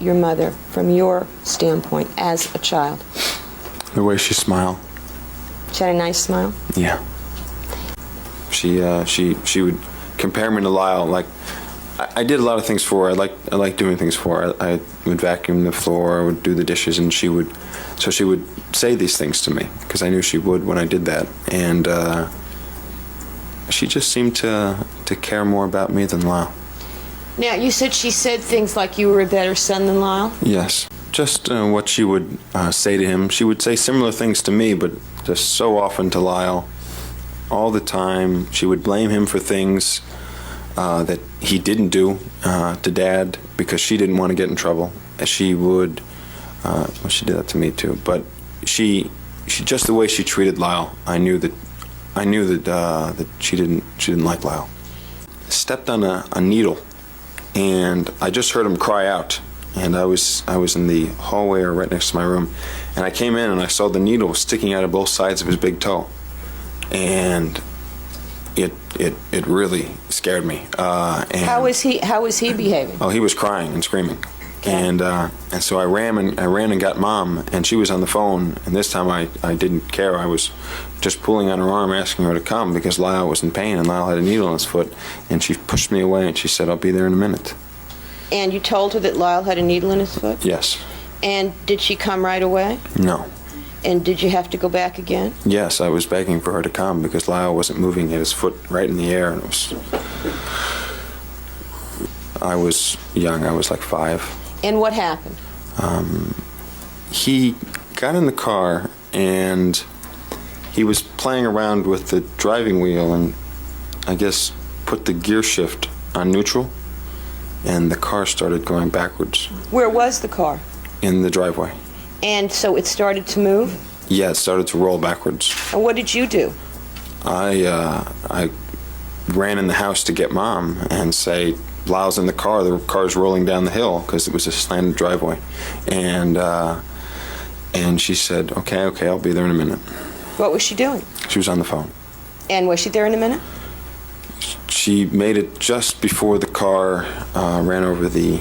your mother from your standpoint as a child? The way she smiled. She had a nice smile? Yeah. She would compare me to Lyle. Like, I did a lot of things for her. I like doing things for her. I would vacuum the floor, I would do the dishes, and she would say these things to me because I knew she would when I did that. And she just seemed to care more about me than Lyle. Now, you said she said things like you were a better son than Lyle? Yes. Just what she would say to him. She would say similar things to me, but just so often to Lyle. All the time. She would blame him for things that he didn't do to Dad because she didn't want to get in trouble. She would, well, she did that to me too, but she just the way she treated Lyle, I knew that she didn't like Lyle. Stepped on a needle, and I just heard him cry out. And I was in the hallway or right next to my room, and I came in and I saw the needle sticking out of both sides of his big toe, and it really scared me. And How was he behaving? oh, he was crying and screaming, and so I ran and got Mom, and she was on the phone. And this time I didn't care. I was just pulling on her arm, asking her to come because Lyle was in pain and Lyle had a needle in his foot, and she pushed me away and she said, "I'll be there in a minute." And you told her that Lyle had a needle in his foot? Yes. And did she come right away? No. And did you have to go back again? Yes, I was begging for her to come because Lyle wasn't moving, he had his foot right in the air, and I was young, I was like 5. And what happened? He got in the car and he was playing around with the driving wheel and I guess put the gear shift on neutral, and the car started going backwards. Where was the car? In the driveway. And so it started to move? Yeah, it started to roll backwards. And what did you do? I ran in the house to get Mom and say, Lyle's in the car's rolling down the hill, because it was a slanted driveway. And she said, okay, I'll be there in a minute. What was she doing? She was on the phone. And was she there in a minute? She made it just before the car ran over the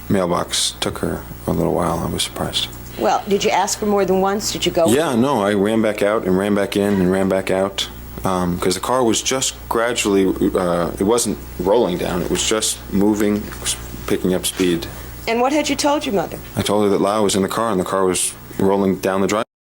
mailbox. Took her a little while. I was surprised. Well, did you ask her more than once? Did you go? Yeah, no, I ran back out and ran back in and ran back out because the car was just gradually, it wasn't rolling down, it was just moving, picking up speed. And what had you told your mother? I told her that Lyle was in the car and the car was rolling down the driveway.